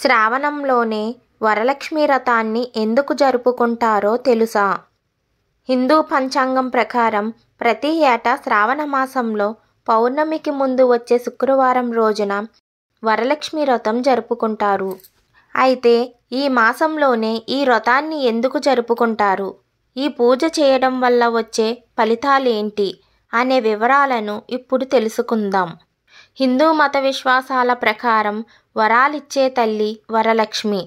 శ్రావణంలోనే వరలక్ష్మి వ్రతాన్ని ఎందుకు జరుపుకుంటారో తెలుసా? హిందూ పంచాంగం ప్రకారం ప్రతి ఏటా శ్రావణ మాసంలో పౌర్ణమికి ముందు వచ్చే శుక్రవారం రోజున వరలక్ష్మి వ్రతం జరుపుకుంటారు. అయితే ఈ మాసంలోనే ఈ వ్రతాన్ని ఎందుకు జరుపుకుంటారు, ఈ పూజ చేయడం వల్ల వచ్చే ఫలితాలేంటి అనే వివరాలను ఇప్పుడు తెలుసుకుందాం. హిందూ మత విశ్వాసాల ప్రకారం వరాలిచ్చే తల్లి వరలక్ష్మి.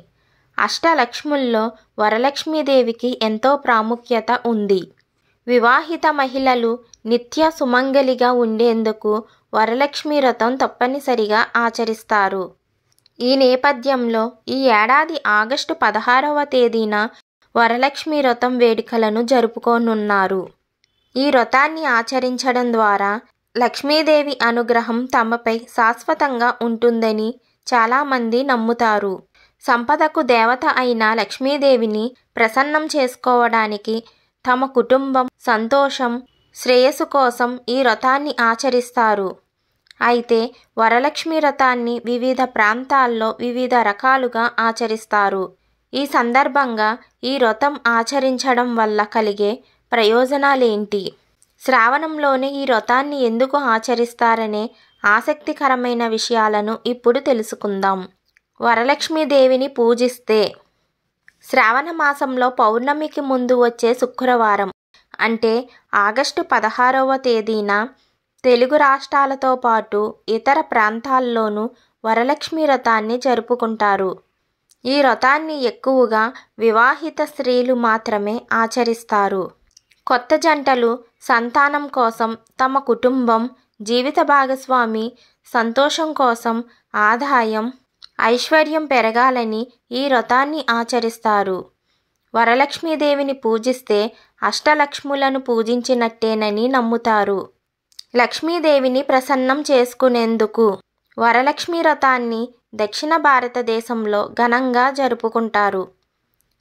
అష్టలక్ష్ముల్లో వరలక్ష్మీదేవికి ఎంతో ప్రాముఖ్యత ఉంది. వివాహిత మహిళలు నిత్య సుమంగలిగా ఉండేందుకు వరలక్ష్మి వ్రతం తప్పనిసరిగా ఆచరిస్తారు. ఈ నేపథ్యంలో ఈ ఏడాది ఆగస్టు 16వ తేదీన వరలక్ష్మి వ్రతం వేడుకలను జరుపుకోనున్నారు. ఈ వ్రతాన్ని ఆచరించడం ద్వారా లక్ష్మీదేవి అనుగ్రహం తమపై శాశ్వతంగా ఉంటుందని చాలామంది నమ్ముతారు. సంపదకు దేవత అయిన లక్ష్మీదేవిని ప్రసన్నం చేసుకోవడానికి, తమ కుటుంబం సంతోషం శ్రేయస్సు కోసం ఈ వ్రతాన్ని ఆచరిస్తారు. అయితే వరలక్ష్మి వ్రతాన్ని వివిధ ప్రాంతాల్లో వివిధ రకాలుగా ఆచరిస్తారు. ఈ సందర్భంగా ఈ వ్రతం ఆచరించడం వల్ల కలిగే ప్రయోజనాలేంటి, శ్రావణంలోనే ఈ వ్రతాన్ని ఎందుకు ఆచరిస్తారనే ఆసక్తికరమైన విషయాలను ఇప్పుడు తెలుసుకుందాం. వరలక్ష్మీదేవిని పూజిస్తే శ్రావణ మాసంలో పౌర్ణమికి ముందు వచ్చే శుక్రవారం అంటే ఆగస్టు 16వ తేదీన తెలుగు రాష్ట్రాలతో పాటు ఇతర ప్రాంతాల్లోనూ వరలక్ష్మి వ్రతాన్ని జరుపుకుంటారు. ఈ వ్రతాన్ని ఎక్కువగా వివాహిత స్త్రీలు మాత్రమే ఆచరిస్తారు. కొత్త జంటలు సంతానం కోసం, తమ కుటుంబం జీవిత భాగస్వామి సంతోషం కోసం, ఆదాయం ఐశ్వర్యం పెరగాలని ఈ వ్రతాన్ని ఆచరిస్తారు. వరలక్ష్మీదేవిని పూజిస్తే అష్టలక్ష్ములను పూజించినట్టేనని నమ్ముతారు. లక్ష్మీదేవిని ప్రసన్నం చేసుకునేందుకు వరలక్ష్మి వ్రతాన్ని దక్షిణ భారతదేశంలో ఘనంగా జరుపుకుంటారు.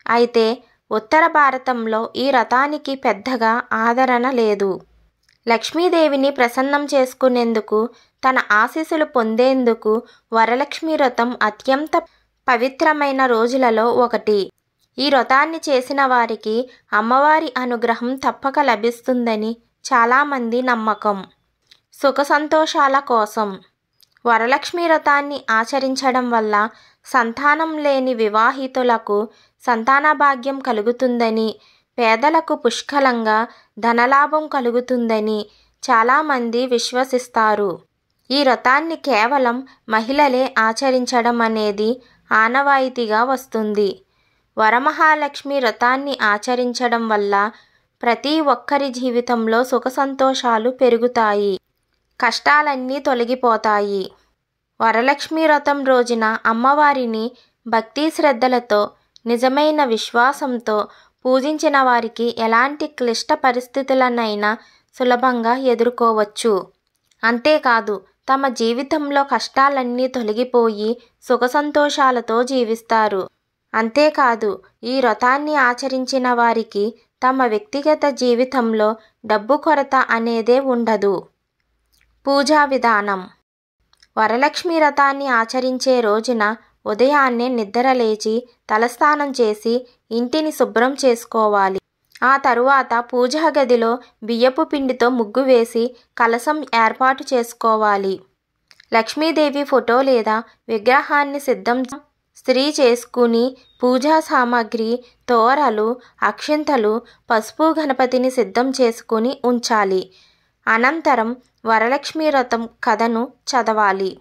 అయితే ఉత్తర భారతంలో ఈ వ్రతానికి పెద్దగా ఆదరణ లేదు. లక్ష్మీదేవిని ప్రసన్నం చేసుకునేందుకు, తన ఆశీస్సులు పొందేందుకు వరలక్ష్మి వ్రతం అత్యంత పవిత్రమైన రోజులలో ఒకటి. ఈ వ్రతాన్ని చేసిన వారికి అమ్మవారి అనుగ్రహం తప్పక లభిస్తుందని చాలామంది నమ్మకం. సుఖ సంతోషాల కోసం వరలక్ష్మి వ్రతాన్ని ఆచరించడం వల్ల సంతానం లేని వివాహితులకు సంతాన భాగ్యం కలుగుతుందని, పేదలకు పుష్కలంగా ధనలాభం కలుగుతుందని చాలామంది విశ్వసిస్తారు. ఈ వ్రతాన్ని కేవలం మహిళలే ఆచరించడం అనేది ఆనవాయితీగా వస్తుంది. వరమహాలక్ష్మి వ్రతాన్ని ఆచరించడం వల్ల ప్రతి ఒక్కరి జీవితంలో సుఖ సంతోషాలు పెరుగుతాయి, కష్టాలన్నీ తొలగిపోతాయి. వరలక్ష్మి వ్రతం రోజున అమ్మవారిని భక్తి శ్రద్ధలతో, నిజమైన విశ్వాసంతో పూజించిన వారికి ఎలాంటి క్లిష్ట పరిస్థితులనైనా సులభంగా ఎదుర్కోవచ్చు. అంతేకాదు తమ జీవితంలో కష్టాలన్నీ తొలగిపోయి సుఖ సంతోషాలతో జీవిస్తారు. అంతేకాదు ఈ వ్రతాన్ని ఆచరించిన వారికి తమ వ్యక్తిగత జీవితంలో డబ్బు కొరత అనేదే ఉండదు. పూజా విధానం. వరలక్ష్మి వ్రతాన్ని ఆచరించే రోజున ఉదయాన్నే నిద్రలేచి తలస్నానం చేసి ఇంటిని శుభ్రం చేసుకోవాలి. ఆ తరువాత పూజా గదిలో బియ్యపు పిండితో ముగ్గు వేసి కలశం ఏర్పాటు చేసుకోవాలి. లక్ష్మీదేవి ఫోటో లేదా విగ్రహాన్ని సిద్ధం స్త్రీ చేసుకుని పూజా సామాగ్రి, తోరలు, అక్షింతలు, పసుపు గణపతిని సిద్ధం చేసుకుని ఉంచాలి. అనంతరం వరలక్ష్మి వ్రతం కథను చదవాలి.